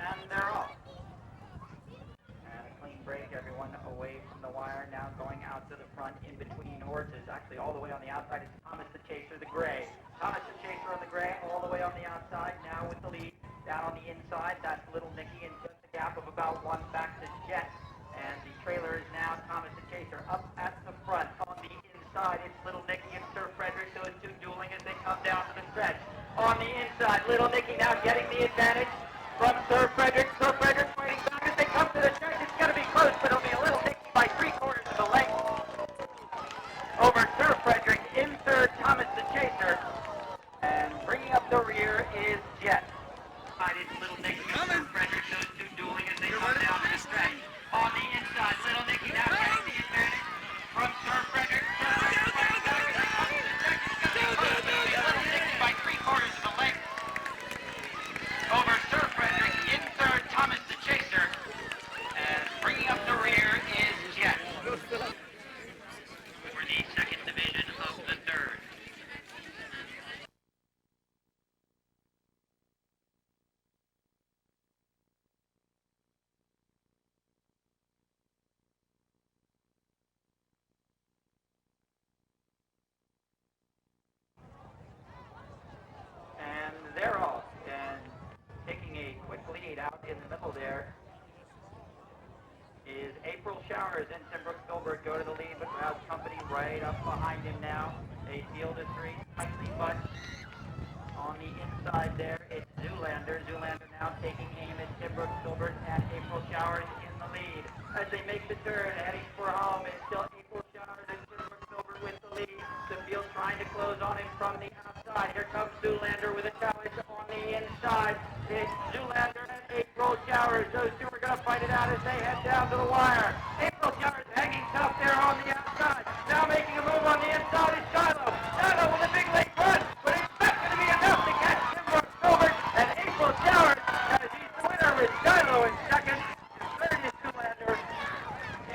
And they're off. And a clean break, everyone away from the wire, now going out to the front in between horses. Actually, all the way on the outside is Thomas the Chaser, the gray. Thomas the Chaser on the gray, all the way on the outside, now with the lead. Down on the inside, that's Little Nicky, and just a gap of about one back to Jet. And the trailer is now Thomas the Chaser up at the front. On the inside, it's Little Nicky and Sir Frederick, those two dueling as they come down to the stretch. On the inside, Little Nicky now getting the advantage from Sir Frederick. Sir Frederick fighting back as they come to the stretch. It's going to be close, but it'll be a Little Nicky by 3/4 of the length over Sir Frederick in third, Thomas the Chaser. And bringing up the rear is Jet. It's Little Nicky and Sir Frederick, those two dueling as they come down to the stretch. On the inside, Little Nicky now getting the advantage from Sir Frederick. Sir Frederick fighting back as they come to the stretch. It's going to be close, but it'll be Little Nicky by 3/4 of the length over Sir Frederick in third, Thomas the Chaser. And bringing up the rear is Jet for the second division of the third. And they're off, and taking a quick lead out in the middle there is April Showers. Ensign Brooks Goldberg go to the lead, but Rouse Company right up behind him now. A field of three, tightly bunched. On the inside there, it's Zoolander. Zoolander now taking aim at Tim Brooks Goldberg and April Showers in the lead. As they make the turn, heading for home, it's still April Showers and Tim Brooks Goldberg with the lead. The field trying to close on him from the outside. Here comes Zoolander with a challenge on the inside. It's Zoolander and April Showers. Those two are going to fight it out as they head down to the wire. April Showers hanging tough there on the outside. Now making a move on the inside is Shiloh. Shiloh with a big leg run, but it's not going to be enough to catch Tim Brooks Goldberg. And April Showers, as he's the winner with Shiloh in second. And third is Zoolander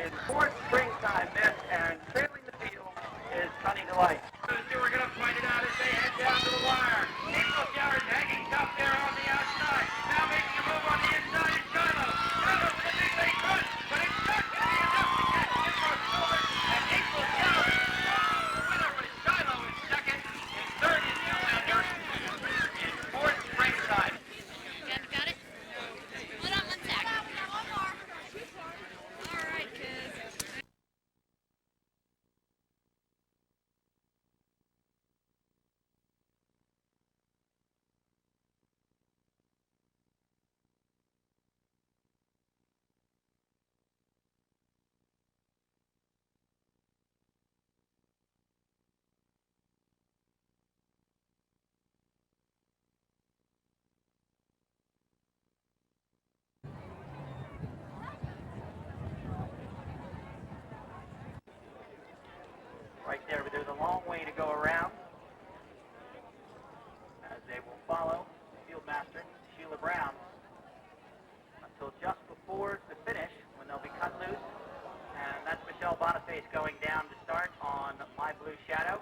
in fourth, Springtime Miss, and trailing the field is Sunny Delight. Those two are going to fight it out as they head down to the wire. April Showers hanging tough there on the outside. Now making a move on the inside is Shiloh. Shiloh with a big leg run, but it's not going to be enough to catch Tim Brooks Goldberg. And April Showers, the winner with Shiloh in second. And third is Zoolander in fourth, Springtime. Got it? Hold on one sec. One more. All right, kids. Right there, but there's a long way to go around as they will follow Fieldmaster Sheila Brown until just before the finish when they'll be cut loose. And that's Michelle Boniface going down to start on My Blue Shadow.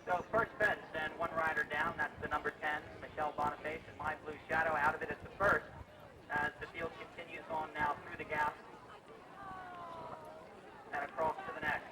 So first fence and one rider down, that's the number 10, Michelle Boniface, and My Blue Shadow out of it at the first as the field continues on now through the gap and across to the next.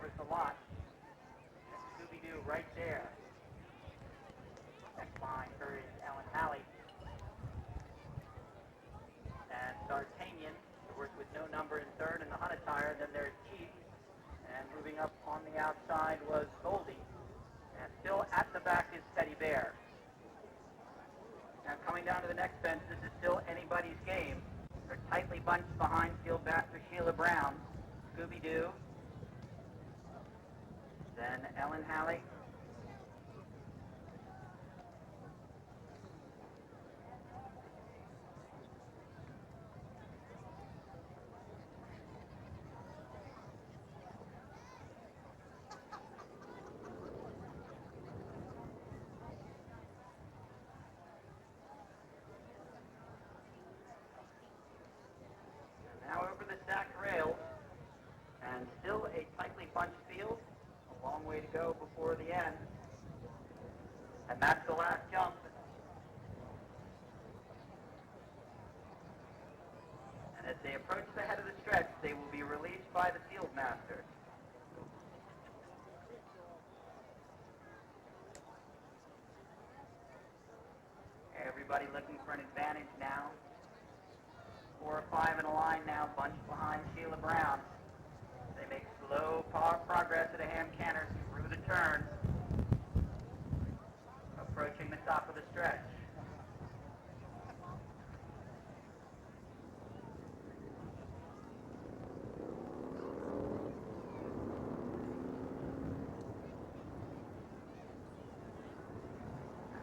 notice a lot. Scooby-Doo right there. Next line, her is Ellen Halley. And D'Artagnan, of course, with no number in third in the Hunt attire. Then there's Chief. And moving up on the outside was Goldie. And still at the back is Teddy Bear. Now coming down to the next bench, this is still anybody's game. They're tightly bunched behind field master Sheila Brown. Scooby-Doo. Then Ellen Halley. Now over the stacked rails, and still a tightly bunched field. A long way to go before the end. And that's the last jump. And as they approach the head of the stretch, they will be released by the field master. Everybody looking for an advantage now. 4 or 5 in a line now, bunched behind Sheila Brown. They make slow progress at a hand canter through the turn, approaching the top of the stretch.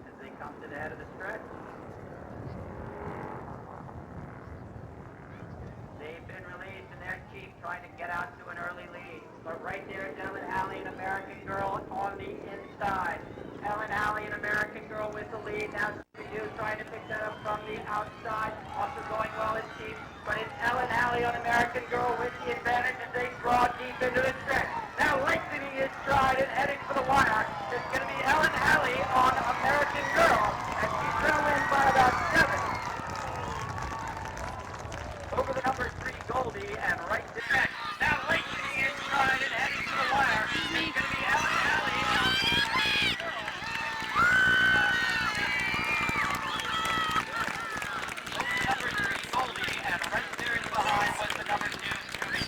As they come to the head of the stretch, they've been released and their Chief trying to get out to an early lead. But right there is Ellen Halley, an American Girl on the inside. Ellen Halley, an American Girl with the lead. Now Scooby-Doo trying to pick that up from the outside. Also going well is Chief. But it's Ellen Halley on American Girl with the advantage as they draw deep into the stretch. Now lengthening his stride and heading for the wire. It's going to be Ellen Halley on American Girl. And she's going to win by about 7. Over the number 3 Goldie and right there. Now lengthening his stride and heading to the wire. It's going to be Ellen Halley on American Girl. Over the number 3 Goldie and right there in behind was the number 2 Scooby.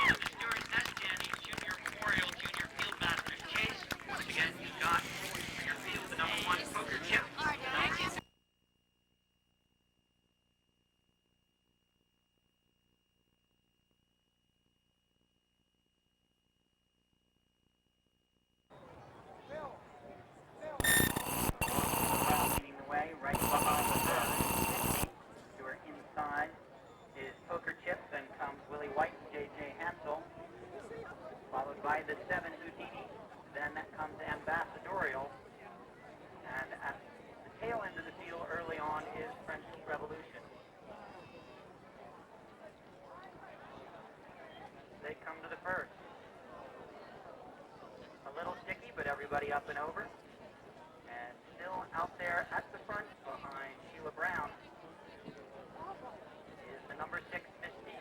The Stuart Janney Junior Memorial Junior Field Masters Chase. Once again, you got for your field the number 1 poker chip. Leading the way, right behind the third. Stuart inside is Poker Chip, then comes Willie White and J.J. Hansel, followed by the 7 Houdini, then comes Ambassadorial, and at the tail end of the field early on is French Revolution. They come to the first. A little sticky, but everybody up and over. And still out there at the front behind Sheila Brown is the number 6 Misty.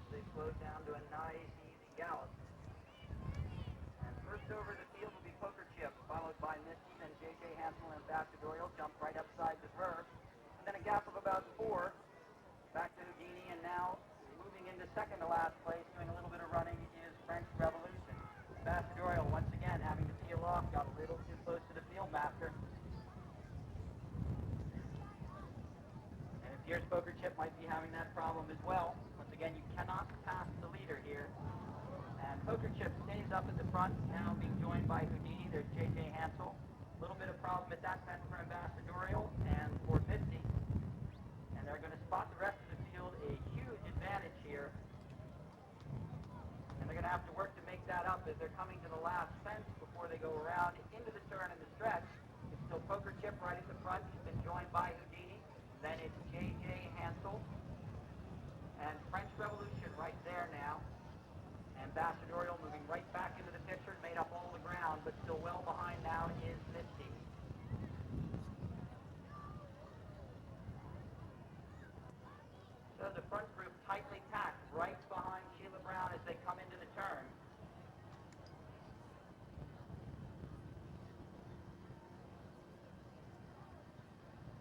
They slowed down to a nice, easy gallop. And first over the field will be Poker Chip, followed by Misty, then J.J. Hansel and Ambassadorial jump right upside of her. And then a gap of about 4. Back to Houdini, and now moving into second to last place, doing a little bit of running, is French Revolution. Ambassadorial, once again, having to peel off, got a little too close to the field master. And it appears Poker Chip might be having that problem as well. Once again, you cannot pass the leader here. And Poker Chip stays up at the front, now being joined by Houdini. There's J.J. Hansel. A little bit of problem at that fence for Ambassadorial and for Misty. And they're going to spot the rest of the field a huge advantage here. And they're going to have to work to make that up as they're coming to the last fence before they go around into the turn and the stretch. It's still Poker Chip right at the front. He's been joined by Houdini. Then it's J.J. Hansel and French Revolution right there now. Ambassadorial moving right back into the picture, made up all the ground, but still well behind now is Misty. So the front group tightly packed right behind Sheila Brown as they come into the turn.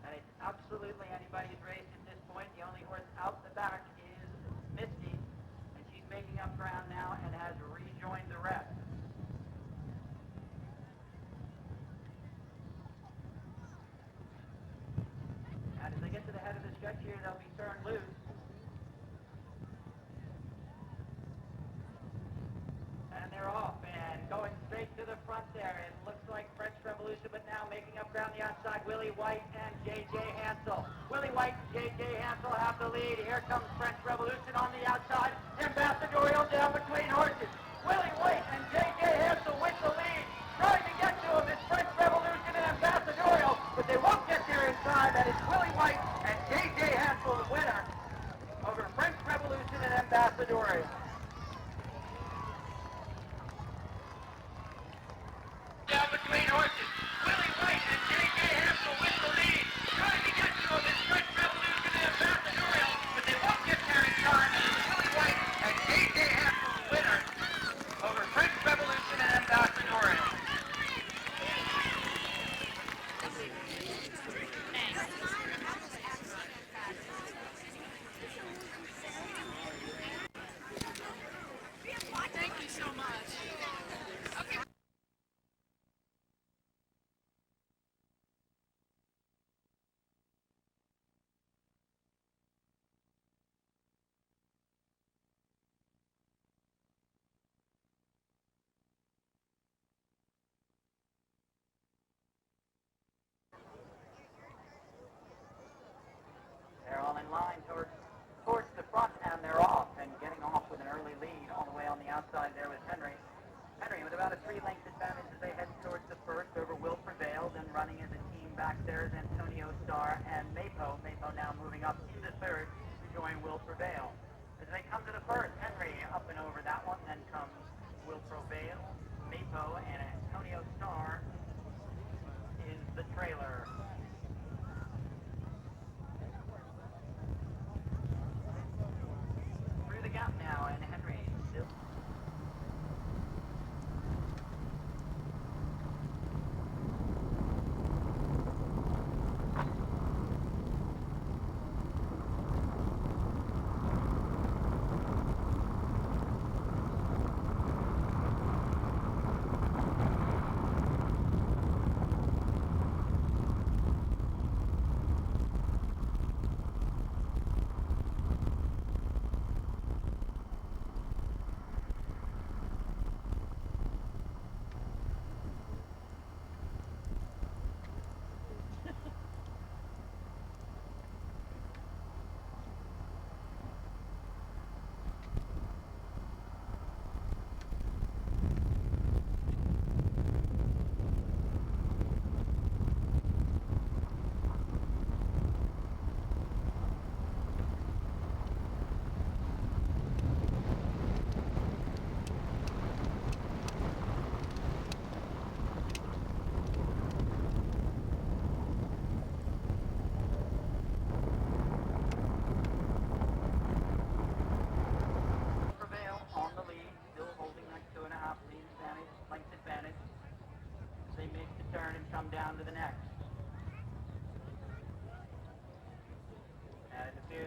And it's absolutely anybody's race at this point. The only horse out the back is Misty, and she's making up ground now and has rejoined the rest. And as they get to the head of the stretch here, they'll be turned loose. And they're off and going straight to the front there. It looks like French Revolution, but now making up ground the outside, Willie White and J.J. Hansel. Willie White and J.J. Hansel have the lead. Here comes French Revolution on the outside. Ambassadorial down between horses. Willie White and J.J. Hansel with the lead. Trying to get to him is French Revolution and Ambassadorial, but they won't get there in time. That is Willie White and J.J. Hansel, the winner over French Revolution and Ambassadorial. Down between horses. Willie White and J.J. Hansel with the lead. Trying to get to him is French Revolution and Ambassadorial, but they won't get there in time. It is Willie White and J.J. Hansel, the winner over French Revolution and Ambassadorial. Thank you so much. Okay. They're all in line towards the front, and they're off, and getting off with an early lead all the way on the outside there with Henry. Henry with about a 3-length advantage as they head towards the first over Will Prevail, then running as a team back there is Antonio Starr and Mapo. Mapo now moving up into third to join Will Prevail. As they come to the first, Henry up and over that one, then comes Will Prevail, Mapo, and Antonio Starr is the trailer. Through the gap now, and Henry still.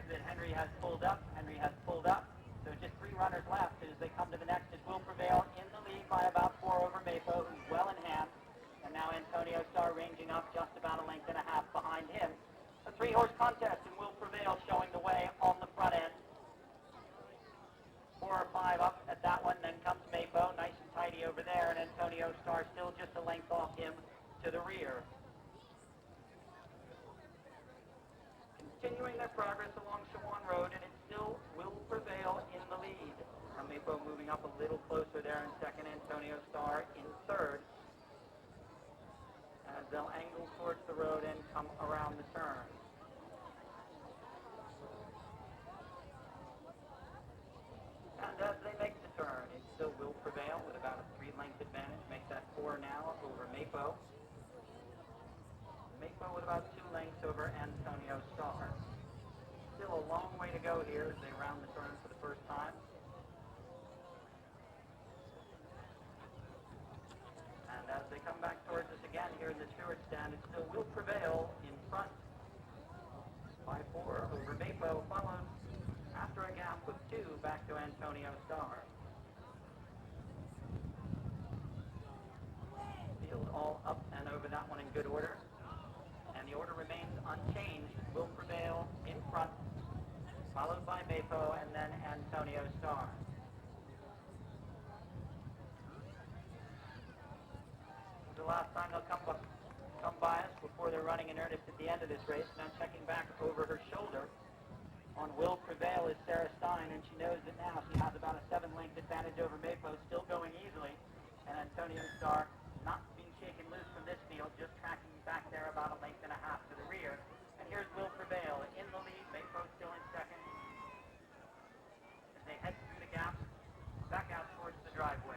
is that Henry has pulled up. So just 3 runners left as they come to the next. It will prevail in the lead by about 4 over Maypo, who's well in hand. And now Antonio Starr ranging up just about a length and a half behind him. A 3-horse contest and will prevail showing the way on the front end. 4 or 5 up at that one. Then comes Maypo, nice and tidy over there. And Antonio Starr still just a length off him to the rear. Continuing their progress along Shawan Road, and it still will prevail in the lead. Now Maypo moving up a little closer there in second, Antonio Starr in third, as they'll angle towards the road and come around the turn. And as they make the turn, it still will prevail with about a 3-length advantage. Make that 4 now over Maypo. Maypo with about 2 lengths over Antonio Starr. Still a long way to go here as they round the turn for the first time. And as they come back towards us again here in the Stuart stand, it still will prevail in front by 4 over Maypo, followed after a gap of 2 back to Antonio Starr. Field all up and over that one in good order. And the order remains unchanged. Will prevail in front, followed by Maypo and then Antonio Starr. The last time they'll come by us before they're running in earnest at the end of this race. Now checking back over her shoulder on Will Prevail is Sarah Stein, and she knows that now she has about a 7-length advantage over Maypo, still going easily. And Antonio Starr not being shaken loose from this field, just tracking back there about a length and a half to the rear. And here's Will Prevail in the lead, Maypo still in second. As they head through the gap, back out towards the driveway.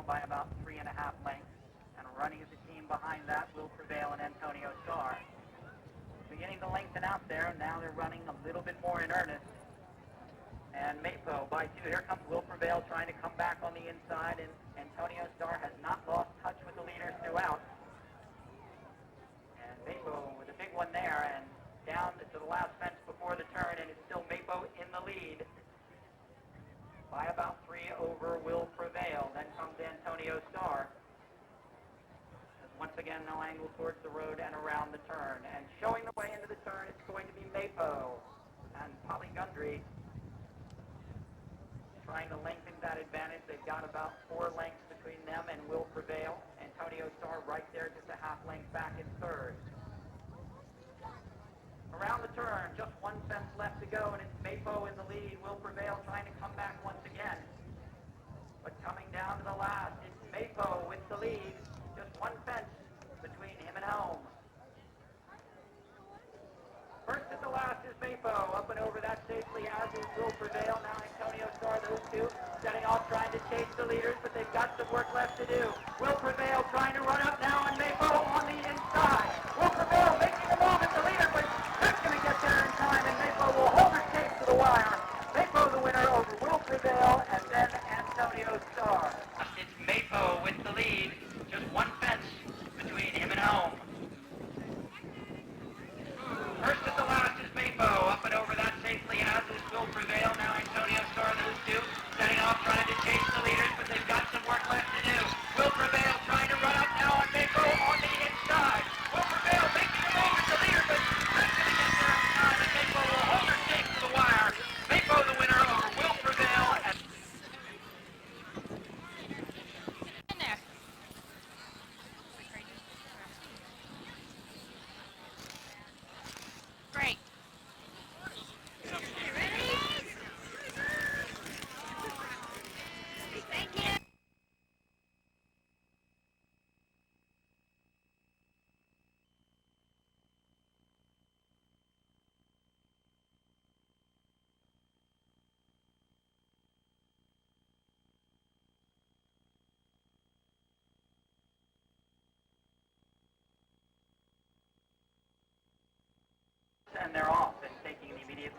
By about 3.5 lengths, and running as a team behind that Will Prevail and Antonio Starr. Beginning to lengthen out there, now they're running a little bit more in earnest. And Maypo by 2. Here comes Will Prevail trying to come back on the inside, and Antonio Starr has not lost touch with the leaders throughout. And Maypo with a big one there, and down to the last fence before the turn, and it's still Maypo in the lead by about 3 over Will Prevail. Then comes Antonio Starr. As once again, they'll angle towards the road and around the turn. And showing the way into the turn, it's going to be Maypo. And Polly Gundry trying to lengthen that advantage. They've got about 4 lengths between them and Will Prevail. Antonio Starr right there, just a half length back in third. Around the turn, just 1 fence left to go, and it's Maypo in the lead. Will Prevail trying to come back once again. But coming down to the last, it's Maypo with the lead. Just 1 fence between him and home. First at the last is Maypo, up and over that safely, as is Will Prevail. Now Antonio Starr, those 2 setting off trying to chase the leaders, but they've got some work left to do. Will Prevail trying to run up now, and Maypo on the inside. Will Prevail making a move at the leader, but not going to get there in time, and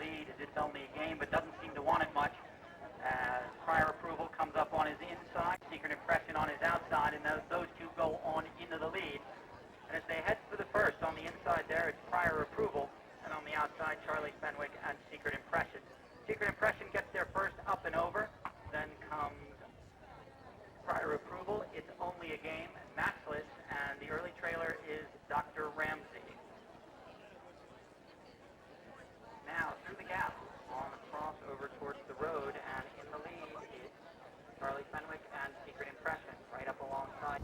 lead as it's only a game, but doesn't seem to want it much. Prior approval comes up on his inside, Secret Impression on his outside, and those two go on into the lead. And as they head for the first, on the inside there, it's Prior Approval, and on the outside, Charlie Fenwick and Secret Impression. Secret Impression gets there first up and over, then comes Prior Approval. It's only a game, matchless, and the early trailer is Dr. Ramsey. Now, through the gap, on the crossover towards the road, and in the lead is Charlie Fenwick and Secret Impression, right up alongside.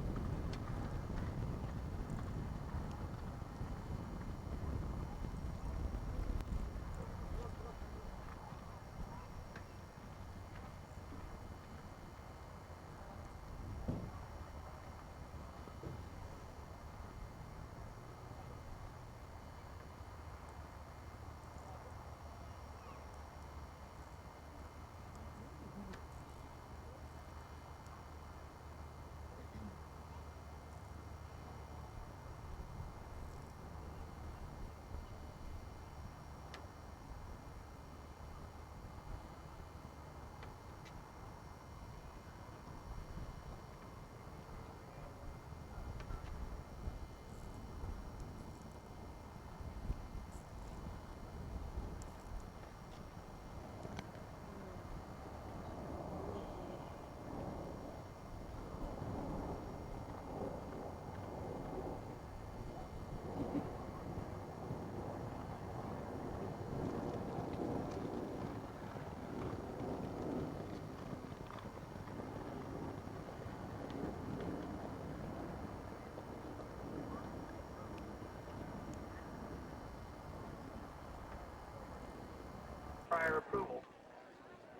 Prior Approval,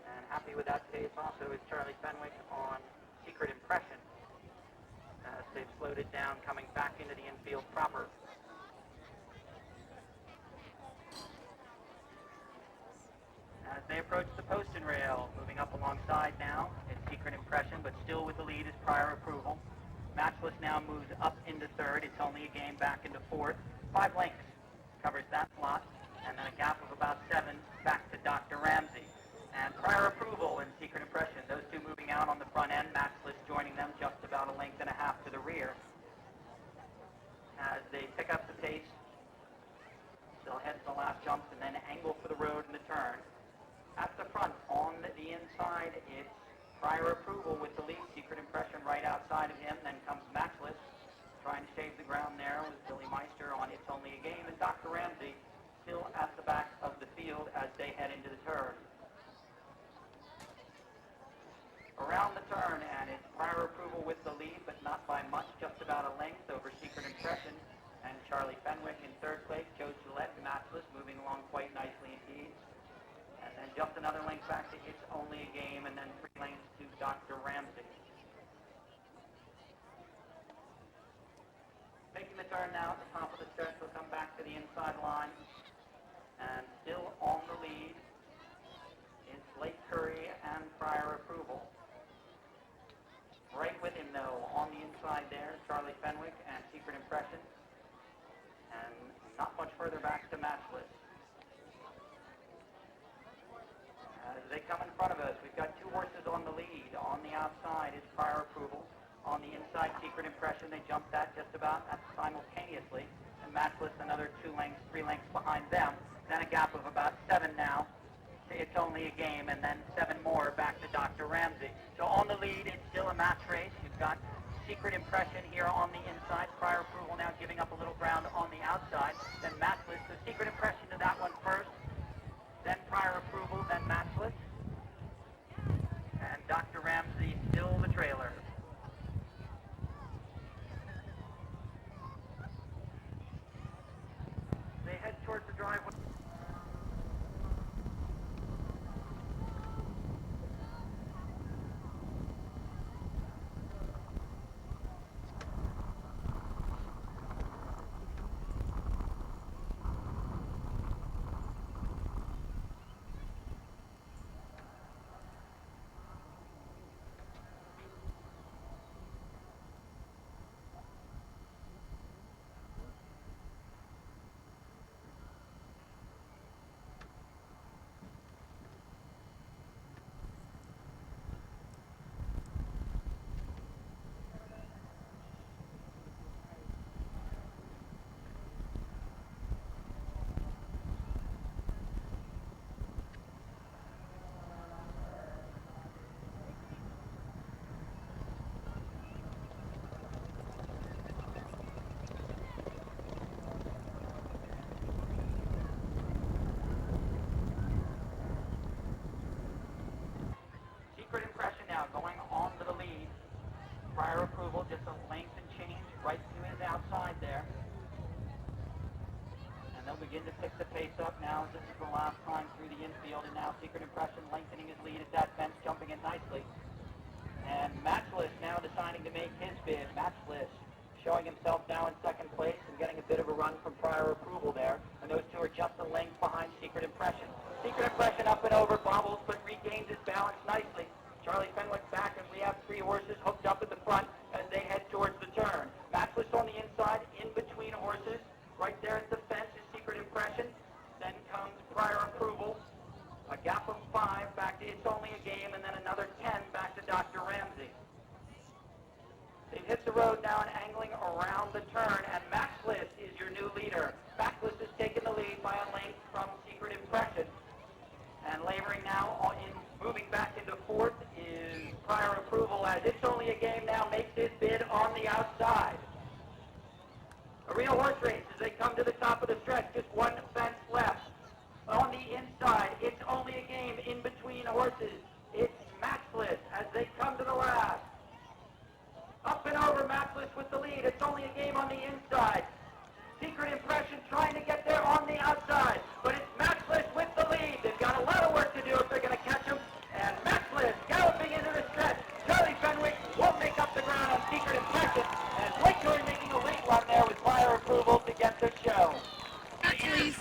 and happy with that pace also is Charlie Fenwick on Secret Impression, as they've slowed it down coming back into the infield proper. As they approach the post and rail, moving up alongside now, it's Secret Impression, but still with the lead is Prior Approval. Matchless now moves up into third. It's only a game back into fourth. 5 lengths covers that slot, and then a gap of about 7 back to Dr. Ramsey. And Prior Approval and Secret Impression, those two moving out on the front end, Matchless joining them just about a length and a half to the rear. As they pick up the pace, they'll head to the last jumps and then angle for the road and the turn. At the front, on the inside, it's Prior Approval with the lead, Secret Impression right outside of him, then comes Matchless, trying to shave the ground there with Billy Meister on It's Only a Game, and Dr. Ramsey still at the back of the field as they head into the turn. Around the turn, and it's Prior Approval with the lead, but not by much, just about a length over Secret Impression, and Charlie Fenwick in third place, Joe Gillette, Matchless, moving along quite nicely indeed. And then just another length back to It's Only a Game, and then 3 lengths to Dr. Ramsey. Making the turn now at the top of the stretch, will come back to the inside line. And still on the lead is Blake Curry and Prior Approval. Right with him, though, on the inside there, Charlie Fenwick and Secret Impression. And not much further back to Matchless. As they come in front of us, we've got 2 horses on the lead. On the outside is Prior Approval. On the inside, Secret Impression. They jumped that just about simultaneously. And Matchless another 2 lengths, 3 lengths behind them. Then a gap of about 7 now. It's Only a Game, and then 7 more back to Dr. Ramsey. So on the lead, it's still a match race. You've got Secret Impression here on the inside. Prior Approval now giving up a little ground on the outside. Then Matchless. So Secret Impression to that one first. Then Prior Approval, then Matchless. And Dr. Ramsey still the trailer. They head towards the driveway. now. This is the last time through the infield, and now Secret Impression lengthening his lead at that fence, jumping it nicely. And Matchless now deciding to make his bid. Matchless showing himself now in second place and getting a bit of a run from prior approval there. And those two are just a length behind Secret Impression. Secret Impression up and over, bobbles, but regains his balance nicely. Charlie Fenwick's back, and we have three horses hooked up at the front as they head towards the turn. Matchless on the inside, in between horses. Right there at the fence is Secret Impression. Then comes prior approval. A gap of 5 back to It's Only a Game, and then another 10 back to Dr. Ramsey. They've hit the road now and angling around the turn, and Matchless is your new leader. Matchless has taken the lead by a length from Secret Impression. And laboring now moving back into fourth is prior approval as It's Only a Game now makes his bid on the outside. A real horse race as they come to the top of the stretch, just one fence left. On the inside, It's Only a Game in between horses. It's Matchless as they come to the last. Up and over Matchless with the lead. It's Only a Game on the inside. Secret Impression trying to get there on the outside, but it's Matchless with the lead. They've got a lot of work to do if they're going to catch him. And Matchless galloping into the stretch. Charlie Fenwick won't make up the ground on Secret Impression. And Blake Joy making a late run there with prior approval to get the show. Matchless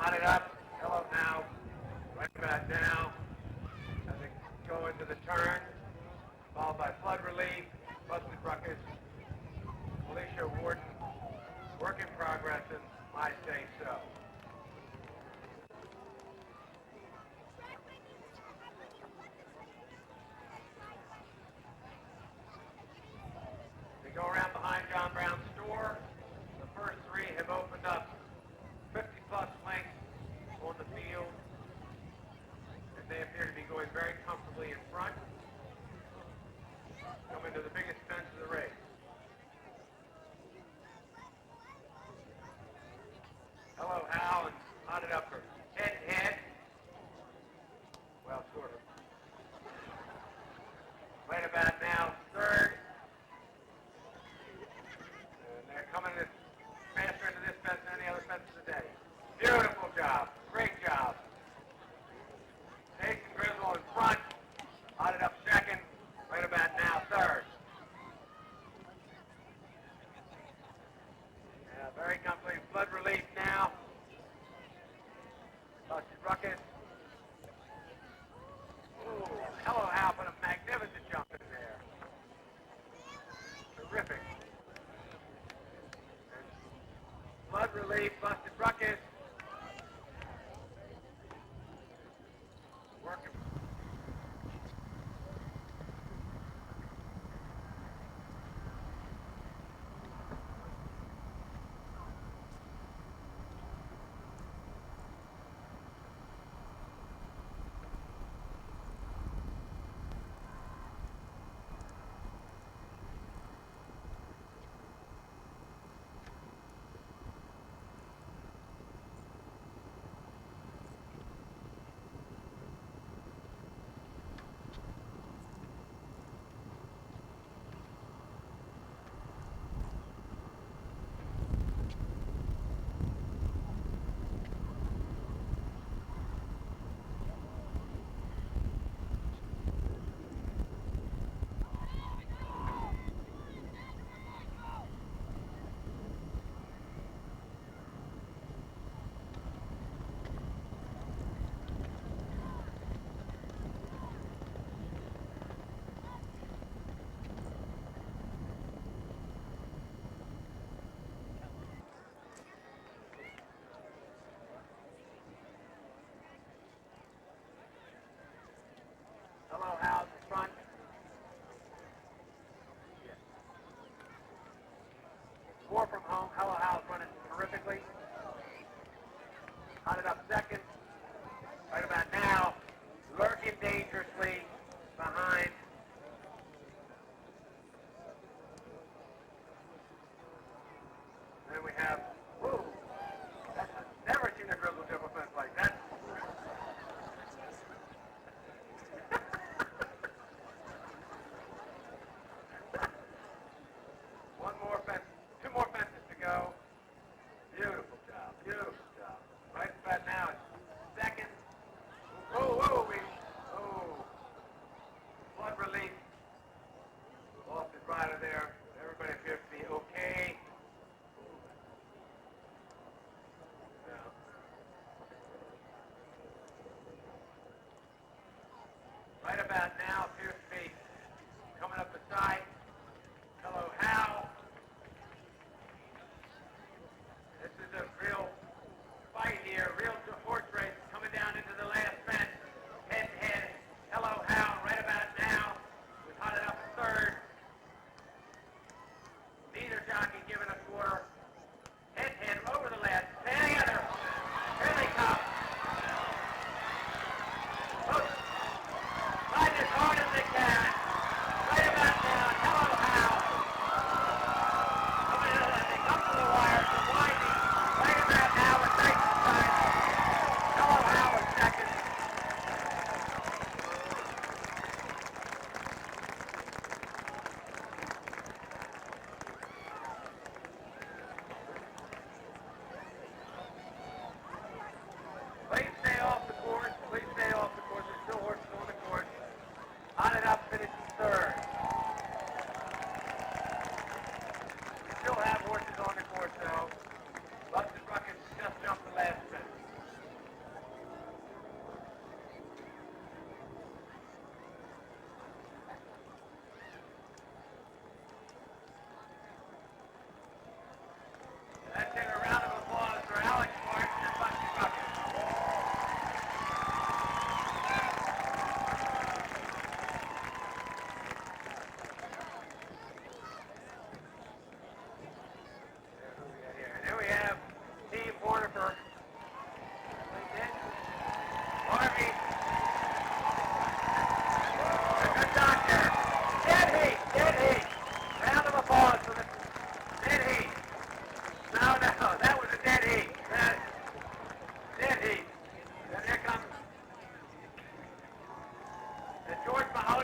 Line it up. Hello now. Right about now. As they go into the turn. Followed by flood relief, busted ruckus, Alicia Warden, work in progress, and I say so. They go around behind John Brown's store. The first three have opened up 50-plus lengths on the field, and they appear to be going very comfortably in front. Coming to the biggest fence of the race. Hello, Hal, and hot it up for head-to-head. Well, sort of. Right about now, third. And they're coming faster into this fence than any other fence of the day. Beautiful job. Great job. Jason Griswold in front. Hot it up second. Right about now, third. Yeah, very comfortably. Flood relief now. Busted ruckus. Ooh, hello, Hal, put a magnificent jump in there. Terrific. And flood relief, busted ruckus. Working. Hello, House in front. Yes. Four from home. Hello, House running terrifically. Hot it up second. Right about now. Lurking dangerously behind. Then we have, whoo, I've never seen a grizzle jump a fence like that. One more fence, two more fences to go. Beautiful job, beautiful job. Right about now,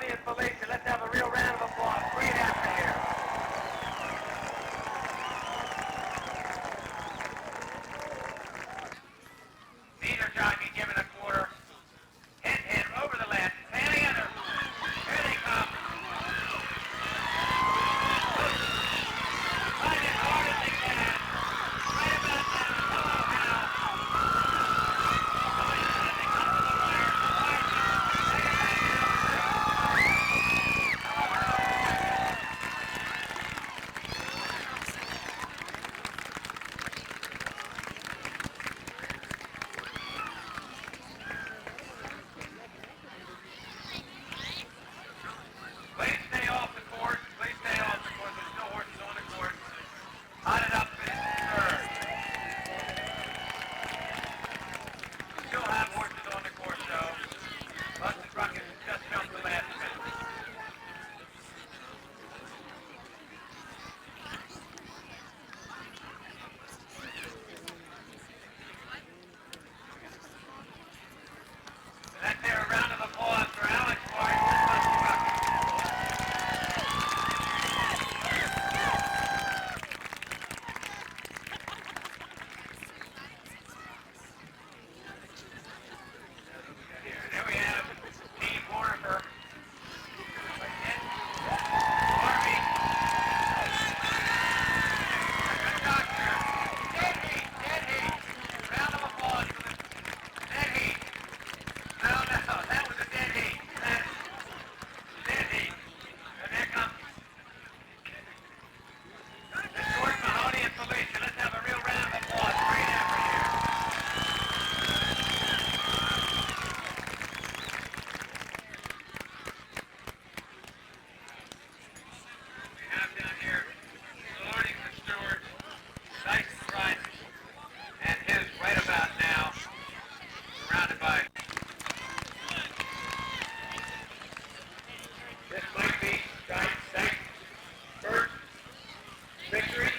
Mahoney and Felicia. Let's have a real round of applause. Great effort here. Neither jockey given a quarter. Hit over the left. And the other. Here they come. Find it hard as they can. Right about now. Hello, Hal. Coming in as they come to the wire. Please stay off the course. Please stay off the course. There's no horses on the course. Hot it up in third. We still have horses on the course, though. Busted Ruckus just jumped the last minute. That's there, a round of applause for Alex Martin and Busted Ruckus. There we have Team Mortimer. Harvey. Good doctor. Dead heat. Round of applause for the dead heat. No, that was a dead heat. That's dead heat. And there comes Stuart, Mahoney, and Felicia. Let's have a real round of applause. Great effort here. We have down here Worthington, Stuart, Dyson Price, and his right about now, surrounded by. This might be Dyson's first victory.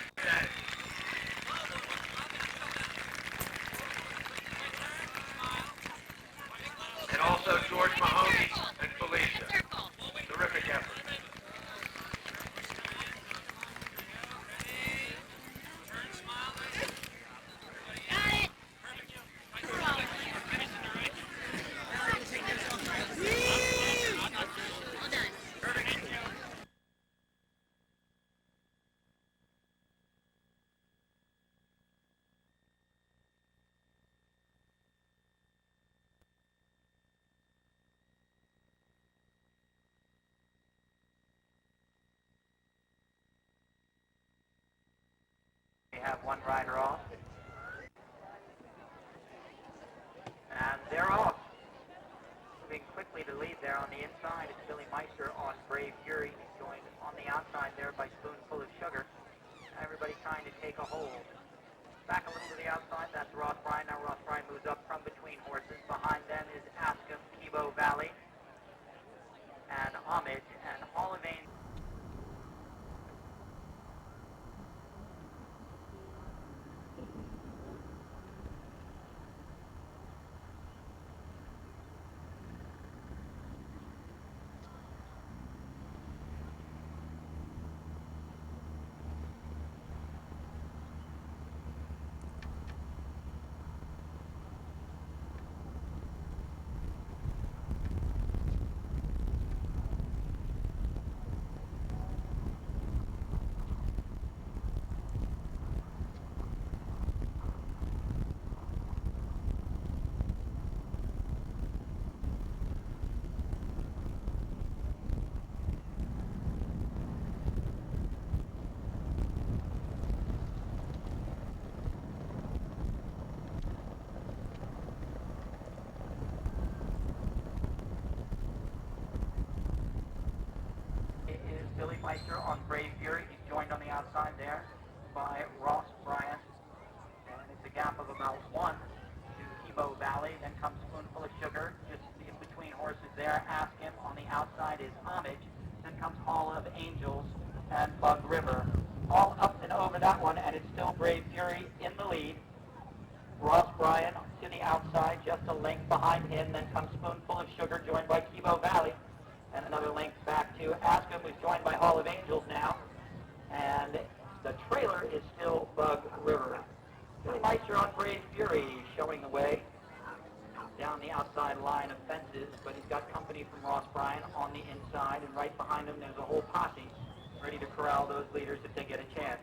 And also George Mahoney and Felicia. Terrific effort. We have one rider off. And they're off. Moving quickly to lead there on the inside is Billy Meister on Brave Fury. He's joined on the outside there by Spoonful of Sugar. Everybody trying to take a hold. Back a little to the outside, that's Ross Bryan. Now Ross Bryan moves up from between horses. Behind them is Askham, Kibo Valley, and Homage, and Hall of Angels. Billy Meister on Brave Fury. He's joined on the outside there by Ross Bryan. And it's a gap of about 1 to Kibo Valley. Then comes Spoonful of Sugar. Just in between horses there. Askham on the outside is Homage. Then comes Hall of Angels and Bug River. All up and over that one, and it's still Brave Fury in the lead. Ross Bryan to the outside, just a length behind him. Then comes Spoonful of Sugar, joined by Kibo Valley. And another link back to Askham, who's joined by Hall of Angels now. And the trailer is still Bug River. Billy Meister on Brave Fury showing the way down the outside line of fences, but he's got company from Ross Bryan on the inside, and right behind him there's a whole posse ready to corral those leaders if they get a chance.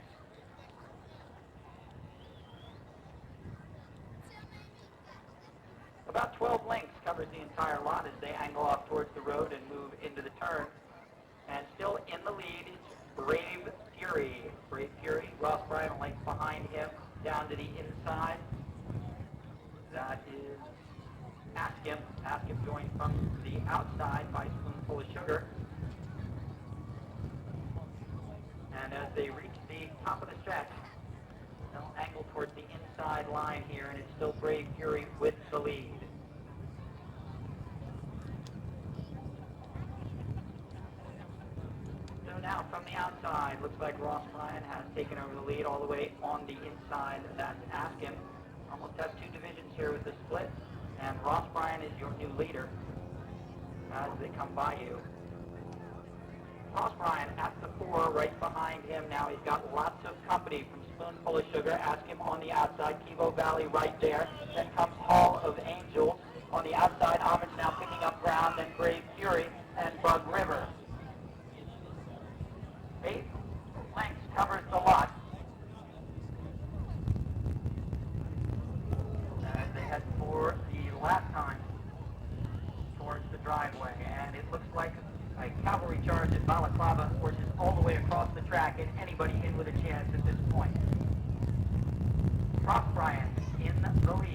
About 12 lengths covers the entire lot as they angle off towards the road and move into the turn. And still in the lead is Brave Fury. Brave Fury, Ross Bryan a length behind him down to the inside. That is Askham. Askham joined from the outside by Spoonful of Sugar. And as they reach the top of the stretch, they'll angle towards the inside line here, and it's still Brave Fury with the lead. So now from the outside, looks like Ross Bryan has taken over the lead all the way on the inside. That's Askham. Almost have two divisions here with the split, and Ross Bryan is your new leader as they come by you. Ross Bryan at the 4, right behind him. Now he's got lots of company from Spoonful of Sugar. Askham on the outside, Kivo Valley right there. Then comes Hall of Angels on the outside. Homage now picking up ground, then Brave Fury and Bug River. 8 lengths covers the lot. As they head for the last time towards the driveway, and it looks like a cavalry charge at Balaclava, horses all the way across the track, and anybody in with a chance at this point. Ross Bryan in the lead.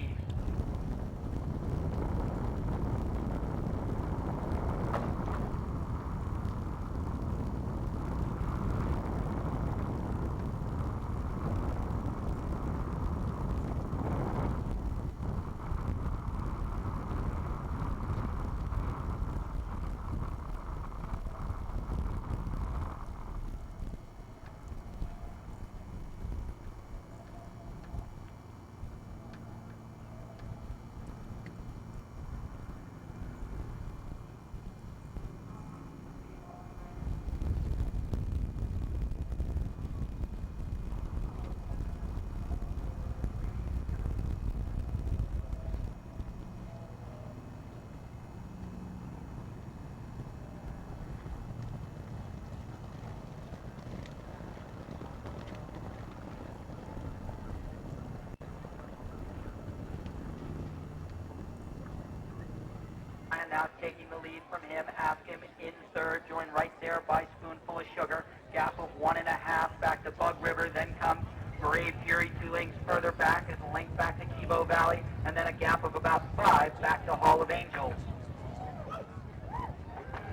Now taking the lead from him, Askham in third, joined right there by Spoonful of Sugar. Gap of 1.5 back to Bug River, then comes Brave Fury 2 lengths further back, as a length back to Kivo Valley, and then a gap of about 5 back to Hall of Angels.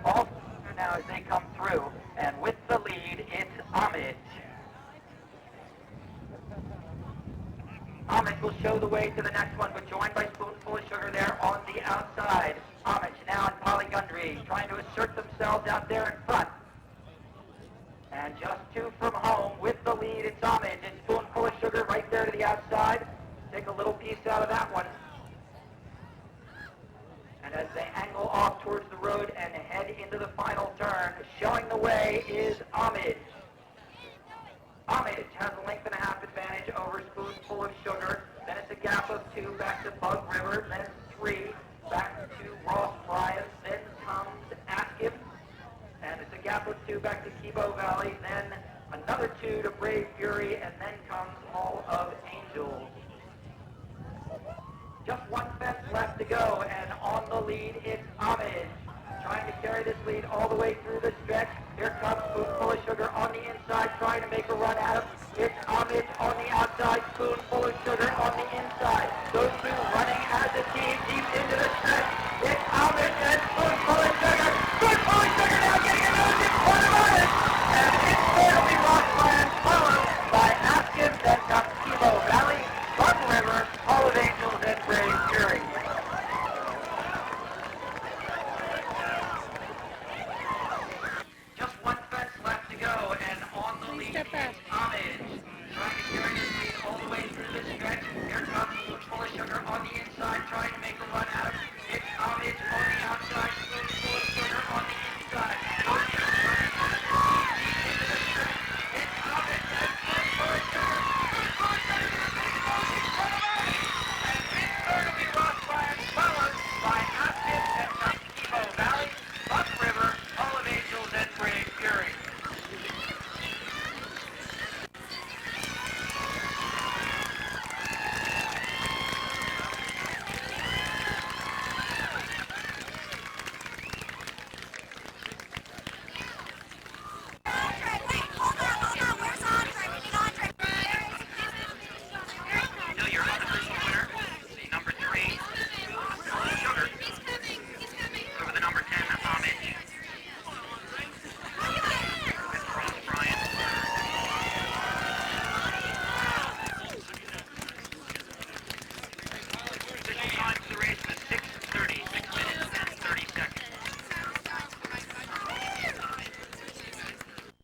All now as they come through, and with the lead, it's Homage. Homage will show the way to the next one, but joined by Spoonful of Sugar there on the outside. Homage now in Polygundry, trying to assert themselves out there in front. And just 2 from home with the lead, it's Homage and Spoonful of Sugar right there to the outside. Take a little piece out of that one. And as they angle off towards the road and head into the final turn, showing the way is Homage. Homage has a 1.5 advantage over Spoonful of Sugar. Then it's a gap of 2 back to Bug River. Then it's 3 back to Ross Bryan. Then comes Askham. And it's a gap of 2 back to Kivo Valley. Then another 2 to Brave Fury. And then comes Hall of Angels. Just 1 fence left to go. And on the lead, it's